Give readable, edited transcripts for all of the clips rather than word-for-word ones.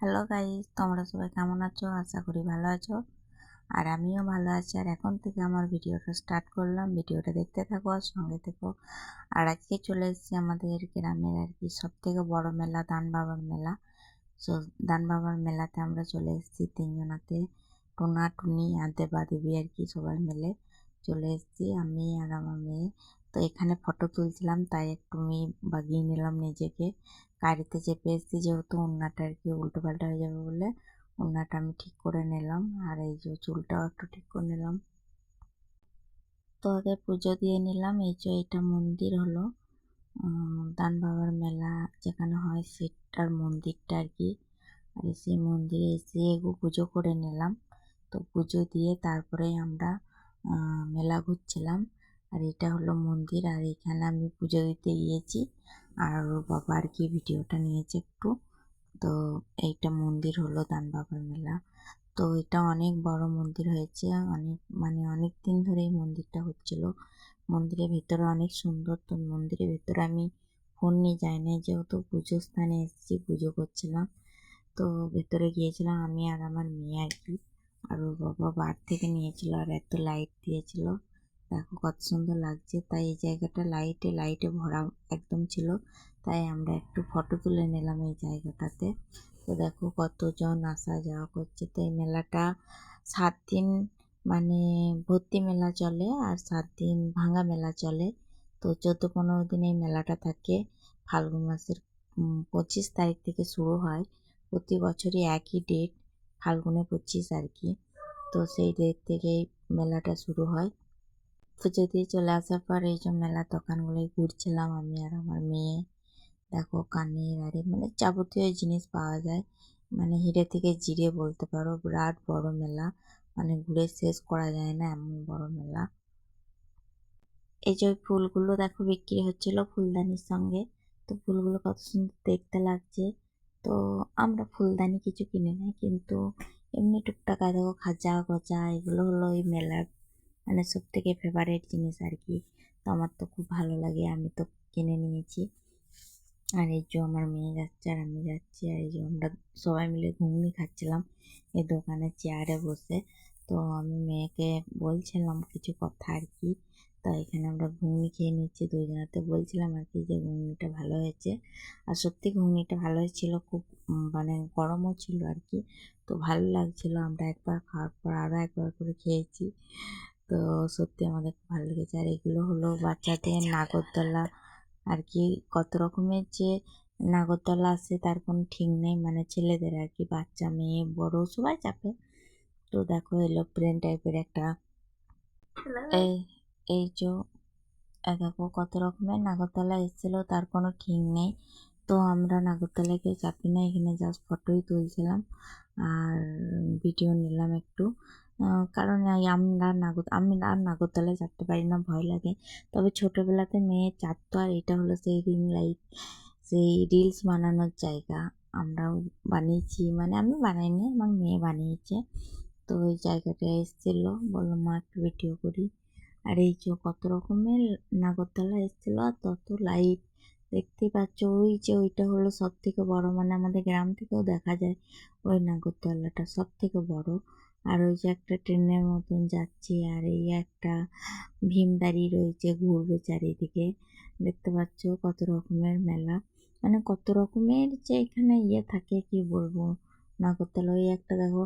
Hello guys, তোমরা সবাই কেমন আছো? আশা করি ভালো আছো। আর আমিও ভালো আছি। আর এখন থেকে আমার ভিডিওটা স্টার্ট করলাম। ভিডিওটা দেখতে থাকো আর সঙ্গে থেকো। আর আজকে চলে এসেছি আমাদের গ্রামের আর কি সব থেকে বড় মেলা, দান বাবার মেলা। সো দান বাবার মেলাতে আমরা চলে এসেছি তিনজনাতে, টোনা টুনি আর দেবা দেবী আর কি সবাই মিলে চলে এসেছি, আমি আর আমার মেয়ে। তো এখানে ফটো তুলছিলাম, তাই একটু আমি বাগিয়ে নিলাম নিজেকে। গাড়িতে চেপে এসেছি যেহেতু ওড়নাটা আর কি উল্টো পাল্টা হয়ে যাবে বলে ওড়নাটা আমি ঠিক করে নিলাম। আর এই যে চুলটাও একটু ঠিক করে নিলাম। তো আগে পুজো দিয়ে নিলাম। এই যে এটা মন্দির হলো দান বাবার মেলা যেখানে হয় সেটার মন্দিরটা আর কি। আর সেই মন্দিরে এসে পুজো করে নিলাম। তো পুজো দিয়ে তারপরে আমরা মেলা ঘুরছিলাম। আর এটা হলো মন্দির, আর এখানে আমি পুজো দিতে গিয়েছি আর ওর বাবা আর কি ভিডিওটা নিয়েছে একটু। তো এইটা মন্দির হলো দান বাবার মেলা। তো এটা অনেক বড় মন্দির হয়েছে, অনেক দিন ধরে এই মন্দিরটা হচ্ছিল। মন্দিরের ভেতরে অনেক সুন্দর। তো মন্দিরের ভেতরে আমি ফোন নিয়ে যাই না, যেহেতু পুজো স্থানে এসেছি, পুজো করছিলাম। তো ভেতরে গিয়েছিলাম আমি আর আমার মেয়ে আর কি। আর ওর বাবা বার থেকে নিয়েছিল আর এত লাইট দিয়েছিল, দেখো কত সুন্দর লাগছে। তাই এই জায়গাটা লাইটে লাইটে ভরা একদম ছিল, তাই আমরা একটু ফটো তুলে নিলাম এই জায়গাটাতে। তো দেখো কতজন আসা যাওয়া করছে। তো এই মেলাটা 7 দিন মানে ভর্তি মেলা চলে আর 7 দিন ভাঙা মেলা চলে। তো 14-15 দিন এই মেলাটা থাকে। ফাল্গুন মাসের 25 তারিখ থেকে শুরু হয়। প্রতি বছরই একই ডেট, ফাল্গুনে 25 আর কি। তো সেই ডেট থেকেই মেলাটা শুরু হয়। পুজো দিয়ে চলে আসার পর এই যে মেলার দোকানগুলোয় ঘুরছিলাম আমি আর আমার মেয়ে। দেখো কানের আরে মানে যাবতীয় জিনিস পাওয়া যায়, মানে হিরে থেকে জিরে বলতে পারো। বিরাট বড় মেলা, মানে ঘুরে শেষ করা যায় না এমন বড় মেলা। এই যে ফুলগুলো দেখো বিক্রি হচ্ছিল ফুলদানির সঙ্গে। তো ফুলগুলো কত সুন্দর দেখতে লাগছে। তো আমরা ফুলদানি কিছু কিনে নেই, কিন্তু এমনি টুকটাক দেখো খাজা গজা এগুলো হলো এই মেলার মানে সব থেকে ফেভারিট জিনিস আর কি। তো আমার তো খুব ভালো লাগে, আমি তো কিনে নিয়েছি। আর এই যে আমার মেয়ে যাচ্ছে আর আমি যাচ্ছি, আর এই যে আমরা সবাই মিলে ঘুগনি খাচ্ছিলাম এই দোকানের চেয়ারে বসে। তো আমি মেয়েকে বলছিলাম কিছু কথা আর কি। তো এখানে আমরা ঘুগনি খেয়ে নিচ্ছি দুজনাতে, বলছিলাম আর কি যে ঘুগনিটা ভালো হয়েছে। আর সত্যি ঘুগনিটা ভালো হয়েছিল, খুব মানে গরমও ছিল আর কি। তো ভালো লাগছিল, আমরা একবার খাওয়ার পর আরও একবার করে খেয়েছি। তো সত্যি আমাদের খুব ভালো লেগেছে। আর এগুলো হলো বাচ্চাদের নাগরদোলা আর কি। কত রকমের যে নাগরদোলা আছে তার কোনো ঠিক নেই, মানে ছেলেদের আর কি, বাচ্চা মেয়ে বড় সবাই চাপে। তো দেখো এরোপ্লেন টাইপের একটা এই এই যে দেখো কত রকমের নাগরদোলা এসেছিলো, তার কোনো ঠিক নেই। তো আমরা নাগরদোলায় কেউ চাপি না, এখানে জাস্ট ফটোই তুলছিলাম আর ভিডিও নিলাম একটু। কারণ আমি আর নাগরদোলায় চাপতে পারি না, ভয় লাগে। তবে ছোটোবেলাতে মেয়ে চাপতো, আর এটা হলো সেই রিং লাইট, সেই রিলস বানানোর জায়গা। আমরাও বানিয়েছি, মানে আমি বানাইনি, আমার মেয়ে বানিয়েছে। তো ওই জায়গাটায় এসেছিলো, বললো মা একটু ভিডিও করি। আর এই যে কত রকমের নাগরদোলা এসেছিল আর তত লাইট, দেখতেই পাচ্ছ। ওই যে ওইটা হলো সব থেকে বড়, মানে আমাদের গ্রাম থেকেও দেখা যায় ওই নাগরদোলাটা সব থেকে বড়। আর ওই যে একটা ট্রেনের মতন যাচ্ছে, আর এই একটা ভীমদারি রয়েছে ঘুরবে চারিদিকে। দেখতে পাচ্ছ কত রকমের মেলা, মানে কত রকমের যে এখানে থাকে কি বলবো। নাগরদোলা ওই একটা দেখো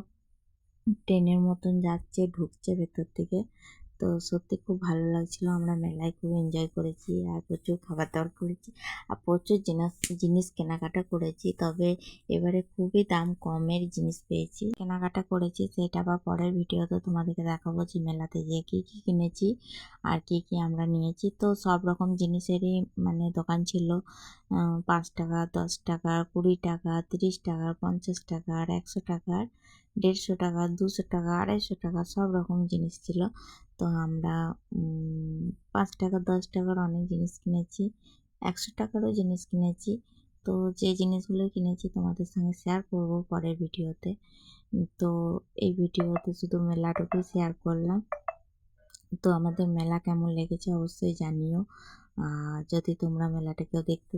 ট্রেনের মতন যাচ্ছে, ঢুকছে ভেতর থেকে। তো সত্যি খুব ভালো লাগছিল, আমরা মেলায় খুব এনজয় করেছি আর প্রচুর খাবার দাবার করেছি আর প্রচুর জিনিস কেনাকাটা করেছি। তবে এবারে খুবই দাম কমের জিনিস পেয়েছি, কেনাকাটা করেছি সেটা আবার পরের ভিডিওতে তোমাদেরকে দেখাবো যে মেলাতে গিয়ে কী কী কিনেছি আর কী কী আমরা নিয়েছি। তো সব রকম জিনিসেরই মানে দোকান ছিল। 5 টাকা, 10 টাকা, 20 টাকা, 30 টাকা, 50 টাকা, আর 100 টাকার, 150 টাকা, 200 টাকা, 250 টাকা, সব রকম জিনিস ছিল। তো আমরা 5 টাকা, 10 টাকার অনেক জিনিস কিনেছি, 100 টাকারও জিনিস কিনেছি। তো যে জিনিসগুলো কিনেছি তোমাদের সঙ্গে শেয়ার করব পরের ভিডিওতে। তো এই ভিডিওতে শুধু মেলাটুকুই শেয়ার করলাম। তো আমাদের মেলা কেমন লেগেছে অবশ্যই জানিও। যদি তোমরা মেলাটা কেউ দেখতে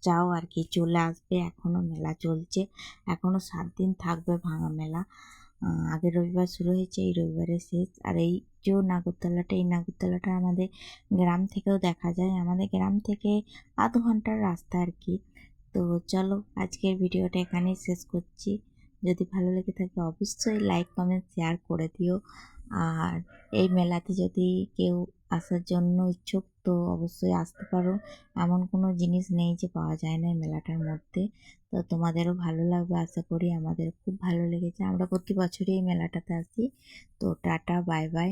চাও আর কি, চলে আসবে। এখনও মেলা চলছে, এখনও 7 দিন থাকবে ভাঙা মেলা। আগের রবিবার শুরু হয়েছে, এই রবিবারে শেষ। আর এই যে নাগরদোলাটা, এই নাগরদোলাটা আমাদের গ্রাম থেকেও দেখা যায়, আমাদের গ্রাম থেকে আধ ঘন্টার রাস্তা আর কি। তো চলো, আজকের ভিডিওটা এখানেই শেষ করছি। যদি ভালো লেগে থাকে অবশ্যই লাইক কমেন্ট শেয়ার করে দিও। আর এই মেলাতে যদি কেউ আসার জন্য ইচ্ছুক তো অবশ্যই আসতে পারো। এমন কোনো জিনিস নেই যে পাওয়া যায় না এই মেলাটার মধ্যে। তো তোমাদেরও ভালো লাগবে আশা করি, আমাদের খুব ভালো লেগেছে। আমরা প্রতি বছরই এই মেলাটাতে আসি। তো টাটা, বাই বাই।